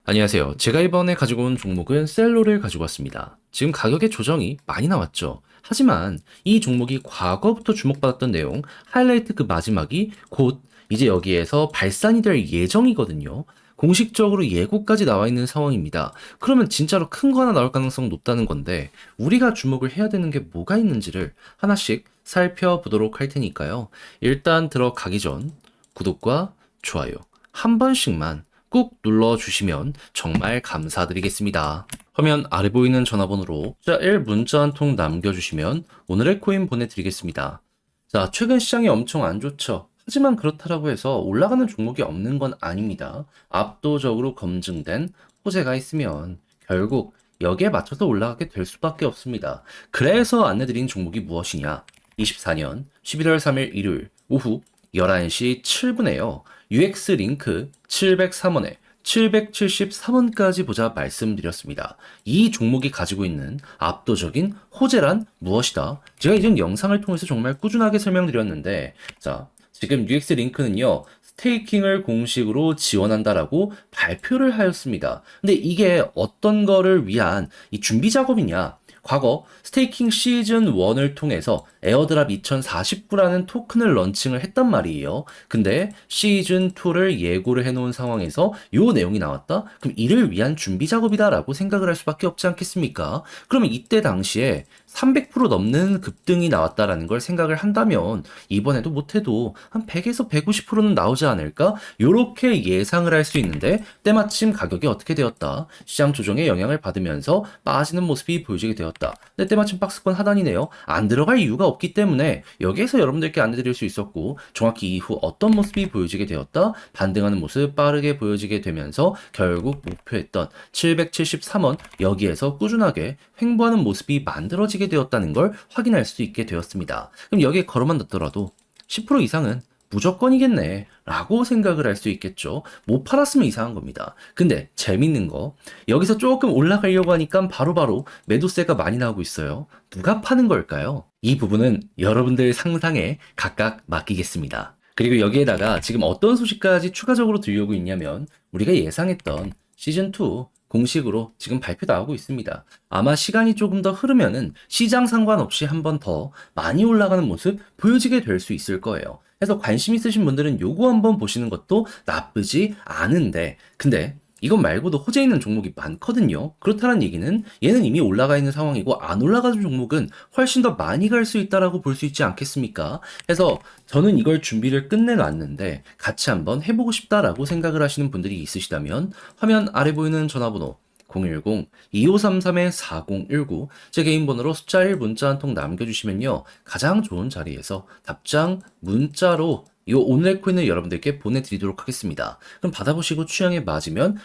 안녕하세요. 제가 이번에 가지고 온 종목은 셀로를 가지고 왔습니다. 지금 가격의 조정이 많이 나왔죠. 하지만 이 종목이 과거부터 주목받았던 내용, 하이라이트 그 마지막이 곧 이제 여기에서 발산이 될 예정이거든요. 공식적으로 예고까지 나와 있는 상황입니다. 그러면 진짜로 큰 거 하나 나올 가능성 높다는 건데, 우리가 주목을 해야 되는 게 뭐가 있는지를 하나씩 살펴보도록 할 테니까요. 일단 들어가기 전 구독과 좋아요 한 번씩만 꾹 눌러주시면 정말 감사드리겠습니다. 화면 아래 보이는 전화번호로 숫자 1 문자 한 통 남겨주시면 오늘의 코인 보내드리겠습니다. 자, 최근 시장이 엄청 안 좋죠. 하지만 그렇다고 해서 올라가는 종목이 없는 건 아닙니다. 압도적으로 검증된 호재가 있으면 결국 여기에 맞춰서 올라가게 될 수밖에 없습니다. 그래서 안내드린 종목이 무엇이냐? 24년 11월 3일 일요일 오후 11시 7분에요. UX 링크 703원에 773원까지 보자 말씀드렸습니다. 이 종목이 가지고 있는 압도적인 호재란 무엇이다? 제가 이전 영상을 통해서 정말 꾸준하게 설명드렸는데, 자, 지금 UX 링크는요, 스테이킹을 공식으로 지원한다라고 발표를 하였습니다. 근데 이게 어떤 거를 위한 이 준비 작업이냐? 과거 스테이킹 시즌 1을 통해서 에어드랍 2049라는 토큰을 런칭을 했단 말이에요. 근데 시즌 2를 예고를 해놓은 상황에서 요 내용이 나왔다? 그럼 이를 위한 준비 작업이다라고 생각을 할 수밖에 없지 않겠습니까? 그러면 이때 당시에 300% 넘는 급등이 나왔다라는 걸 생각을 한다면 이번에도 못해도 한 100에서 150%는 나오지 않을까? 요렇게 예상을 할 수 있는데 때마침 가격이 어떻게 되었다? 시장 조정의 영향을 받으면서 빠지는 모습이 보여지게 되었다. 근데 때마침 박스권 하단이네요. 안 들어갈 이유가 없기 때문에 여기에서 여러분들께 안내드릴 수 있었고, 정확히 이후 어떤 모습이 보여지게 되었다? 반등하는 모습 빠르게 보여지게 되면서 결국 목표했던 773원 여기에서 꾸준하게 횡보하는 모습이 만들어지게 되었다는 걸 확인할 수 있게 되었습니다. 그럼 여기에 걸어만 뒀더라도 10% 이상은 무조건이겠네 라고 생각을 할 수 있겠죠. 못 팔았으면 이상한 겁니다. 근데 재밌는 거, 여기서 조금 올라가려고 하니까 바로바로 매도세가 많이 나오고 있어요. 누가 파는 걸까요? 이 부분은 여러분들 상상에 각각 맡기겠습니다. 그리고 여기에다가 지금 어떤 소식까지 추가적으로 들려오고 있냐면, 우리가 예상했던 시즌2 공식으로 지금 발표 나오고 있습니다. 아마 시간이 조금 더 흐르면은 시장 상관없이 한 번 더 많이 올라가는 모습 보여지게 될 수 있을 거예요. 그래서 관심 있으신 분들은 요거 한번 보시는 것도 나쁘지 않은데, 근데 이것 말고도 호재 있는 종목이 많거든요. 그렇다는 얘기는 얘는 이미 올라가 있는 상황이고 안 올라가는 종목은 훨씬 더 많이 갈 수 있다라고 볼 수 있지 않겠습니까? 그래서 저는 이걸 준비를 끝내놨는데 같이 한번 해보고 싶다라고 생각을 하시는 분들이 있으시다면 화면 아래 보이는 전화번호 010-2533-4019 제 개인 번호로 숫자 1 문자 한 통 남겨주시면요, 가장 좋은 자리에서 답장 문자로 이 오늘의 코인을 여러분들께 보내드리도록 하겠습니다. 그럼 받아보시고 취향에 맞으면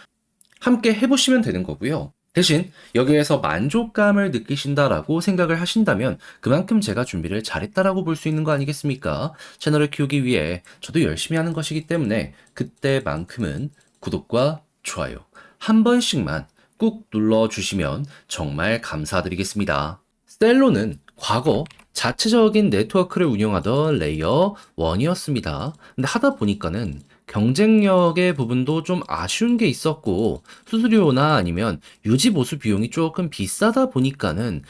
함께 해보시면 되는 거고요. 대신 여기에서 만족감을 느끼신다라고 생각을 하신다면 그만큼 제가 준비를 잘했다라고 볼 수 있는 거 아니겠습니까? 채널을 키우기 위해 저도 열심히 하는 것이기 때문에 그때만큼은 구독과 좋아요 한 번씩만 꾹 눌러주시면 정말 감사드리겠습니다. 셀로는 과거 자체적인 네트워크를 운영하던 레이어 1이었습니다. 근데 하다 보니까는 경쟁력의 부분도 좀 아쉬운 게 있었고, 수수료나 아니면 유지 보수 비용이 조금 비싸다 보니까는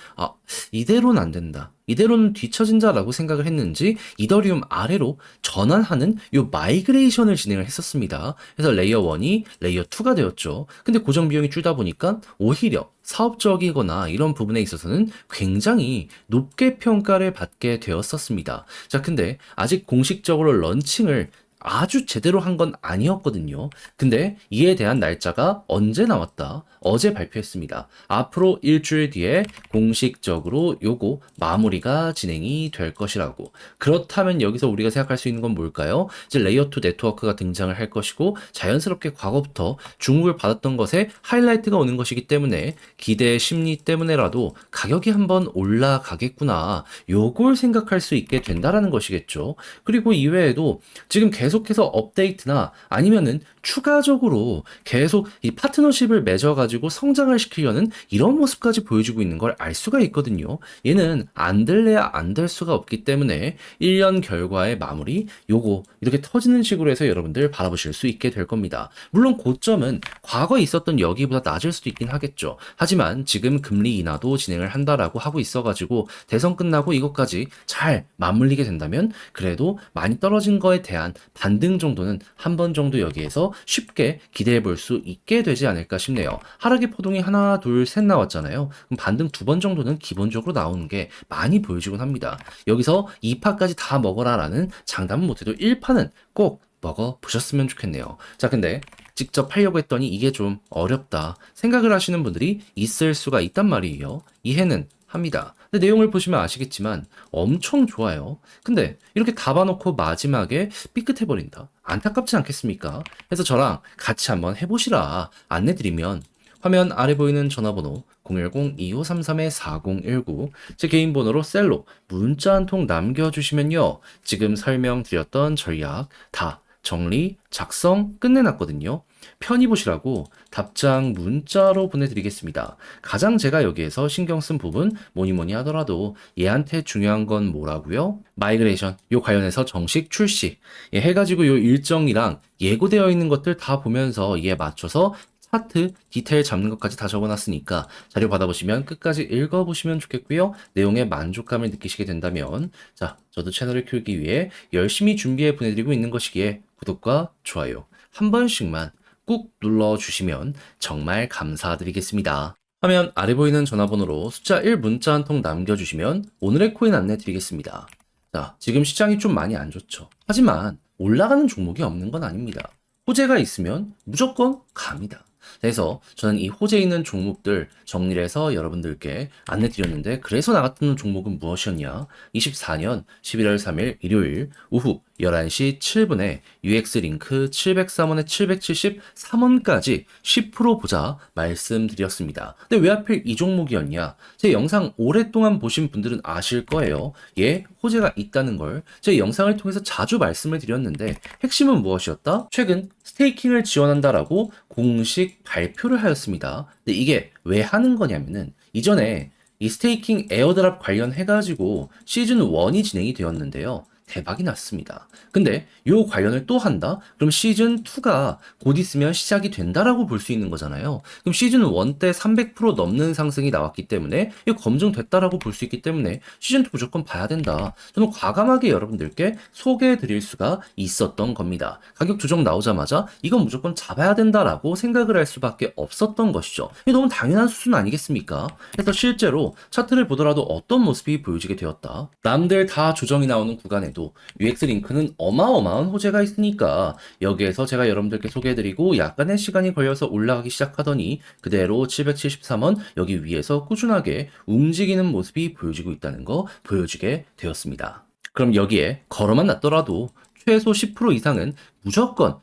이대로는 안 된다, 이대로는 뒤처진다라고 생각을 했는지 이더리움 아래로 전환하는 요 마이그레이션을 진행을 했었습니다. 그래서 레이어 1이 레이어 2가 되었죠. 근데 고정 비용이 줄다 보니까 오히려 사업적이거나 이런 부분에 있어서는 굉장히 높게 평가를 받게 되었었습니다. 자, 근데 아직 공식적으로 런칭을 아주 제대로 한 건 아니었거든요. 근데 이에 대한 날짜가 언제 나왔다? 어제 발표했습니다. 앞으로 일주일 뒤에 공식적으로 요거 마무리가 진행이 될 것이라고. 그렇다면 여기서 우리가 생각할 수 있는 건 뭘까요? 이제 레이어 2 네트워크가 등장을 할 것이고, 자연스럽게 과거부터 주목을 받았던 것에 하이라이트가 오는 것이기 때문에 기대 심리 때문에라도 가격이 한번 올라가겠구나, 요걸 생각할 수 있게 된다라는 것이겠죠. 그리고 이외에도 지금 계속 계속해서 업데이트나 아니면은 추가적으로 계속 이 파트너십을 맺어가지고 성장을 시키려는 이런 모습까지 보여주고 있는 걸 알 수가 있거든요. 얘는 안 될래야 안 될 수가 없기 때문에 1년 결과의 마무리 요거 이렇게 터지는 식으로 해서 여러분들 바라보실 수 있게 될 겁니다. 물론 고점은 과거에 있었던 여기보다 낮을 수도 있긴 하겠죠. 하지만 지금 금리 인하도 진행을 한다라고 하고 있어가지고 대선 끝나고 이것까지 잘 맞물리게 된다면 그래도 많이 떨어진 거에 대한 반등 정도는 한 번 정도 여기에서 쉽게 기대해 볼 수 있게 되지 않을까 싶네요. 하락의 포동이 하나, 둘, 셋 나왔잖아요. 그럼 반등 두 번 정도는 기본적으로 나오는 게 많이 보여지곤 합니다. 여기서 2파까지 다 먹어라라는 장담은 못해도 1파는 꼭 먹어보셨으면 좋겠네요. 자, 근데 직접 하려고 했더니 이게 좀 어렵다 생각을 하시는 분들이 있을 수가 있단 말이에요. 이해는 합니다. 근데 내용을 보시면 아시겠지만 엄청 좋아요. 근데 이렇게 다 봐놓고 마지막에 삐끗해버린다. 안타깝지 않겠습니까? 그래서 저랑 같이 한번 해보시라 안내드리면 화면 아래 보이는 전화번호 010-2533-4019 제 개인 번호로 셀로 문자 한 통 남겨주시면요. 지금 설명드렸던 전략 다 정리, 작성 끝내놨거든요. 편히 보시라고 답장 문자로 보내드리겠습니다. 가장 제가 여기에서 신경 쓴 부분 뭐니 하더라도 얘한테 중요한 건 뭐라고요? 마이그레이션 요 관련해서 정식 출시 해가지고 요 일정이랑 예고되어 있는 것들 다 보면서 얘에 맞춰서 차트, 디테일 잡는 것까지 다 적어놨으니까 자료 받아보시면 끝까지 읽어보시면 좋겠고요. 내용에 만족감을 느끼시게 된다면 자, 저도 채널을 키우기 위해 열심히 준비해 보내드리고 있는 것이기에 구독과 좋아요 한 번씩만 꾹 눌러주시면 정말 감사드리겠습니다. 화면 아래 보이는 전화번호로 숫자 1 문자 한 통 남겨주시면 오늘의 코인 안내 드리겠습니다. 자, 지금 시장이 좀 많이 안 좋죠. 하지만 올라가는 종목이 없는 건 아닙니다. 호재가 있으면 무조건 갑니다. 그래서 저는 이 호재 있는 종목들 정리를 해서 여러분들께 안내 드렸는데 그래서 나갔던 종목은 무엇이었냐? 24년 11월 3일 일요일 오후 11시 7분에 UX링크 703원에 773원까지 10% 보자 말씀드렸습니다. 근데 왜 하필 이 종목이었냐? 제 영상 오랫동안 보신 분들은 아실 거예요. 얘 호재가 있다는 걸 제 영상을 통해서 자주 말씀을 드렸는데 핵심은 무엇이었다? 최근 스테이킹을 지원한다라고 공식 발표를 하였습니다. 근데 이게 왜 하는 거냐면은 이전에 이 스테이킹 에어드랍 관련해가지고 시즌 1이 진행이 되었는데요. 대박이 났습니다. 근데 요 관련을 또 한다? 그럼 시즌 2가 곧 있으면 시작이 된다라고 볼 수 있는 거잖아요. 그럼 시즌 1 때 300% 넘는 상승이 나왔기 때문에 이거 검증됐다라고 볼 수 있기 때문에 시즌 2 무조건 봐야 된다. 저는 과감하게 여러분들께 소개해 드릴 수가 있었던 겁니다. 가격 조정 나오자마자 이건 무조건 잡아야 된다라고 생각을 할 수밖에 없었던 것이죠. 이게 너무 당연한 수준 아니겠습니까? 그래서 실제로 차트를 보더라도 어떤 모습이 보여지게 되었다. 남들 다 조정이 나오는 구간에 UX링크는 어마어마한 호재가 있으니까 여기에서 제가 여러분들께 소개해드리고 약간의 시간이 걸려서 올라가기 시작하더니 그대로 773원 여기 위에서 꾸준하게 움직이는 모습이 보여지고 있다는 거 보여주게 되었습니다. 그럼 여기에 걸어만 놨더라도 최소 10% 이상은 무조건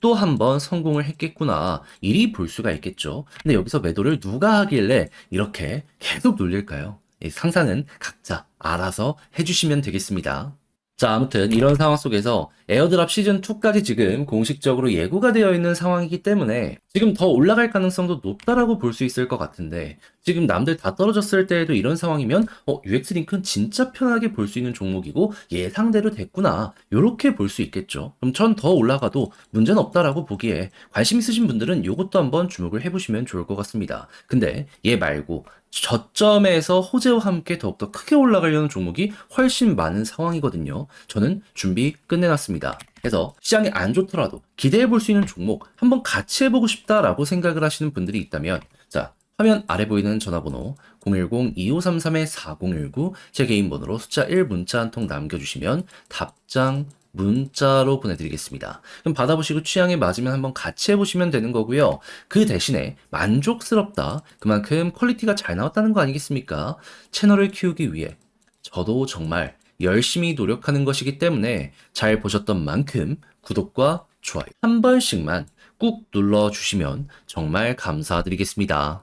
또 한 번 성공을 했겠구나 이리 볼 수가 있겠죠. 근데 여기서 매도를 누가 하길래 이렇게 계속 놀릴까요? 상상은 각자 알아서 해주시면 되겠습니다. 자, 아무튼 이런 상황 속에서 에어드랍 시즌2까지 지금 공식적으로 예고가 되어 있는 상황이기 때문에 지금 더 올라갈 가능성도 높다라고 볼 수 있을 것 같은데 지금 남들 다 떨어졌을 때에도 이런 상황이면 UX링크는 진짜 편하게 볼 수 있는 종목이고 예상대로 됐구나 이렇게 볼 수 있겠죠. 그럼 전 더 올라가도 문제는 없다라고 보기에 관심 있으신 분들은 이것도 한번 주목을 해보시면 좋을 것 같습니다. 근데 얘 말고 저점에서 호재와 함께 더욱더 크게 올라가려는 종목이 훨씬 많은 상황이거든요. 저는 준비 끝내놨습니다. 그래서 시장이 안 좋더라도 기대해 볼 수 있는 종목 한번 같이 해보고 싶다라고 생각을 하시는 분들이 있다면 자, 화면 아래 보이는 전화번호 010-2533-4019 제 개인 번호로 숫자 1 문자 한 통 남겨주시면 답장 문자로 보내드리겠습니다. 그럼 받아보시고 취향에 맞으면 한번 같이 해보시면 되는 거고요. 그 대신에 만족스럽다. 그만큼 퀄리티가 잘 나왔다는 거 아니겠습니까? 채널을 키우기 위해 저도 정말 열심히 노력하는 것이기 때문에 잘 보셨던 만큼 구독과 좋아요 한 번씩만 꾹 눌러주시면 정말 감사드리겠습니다.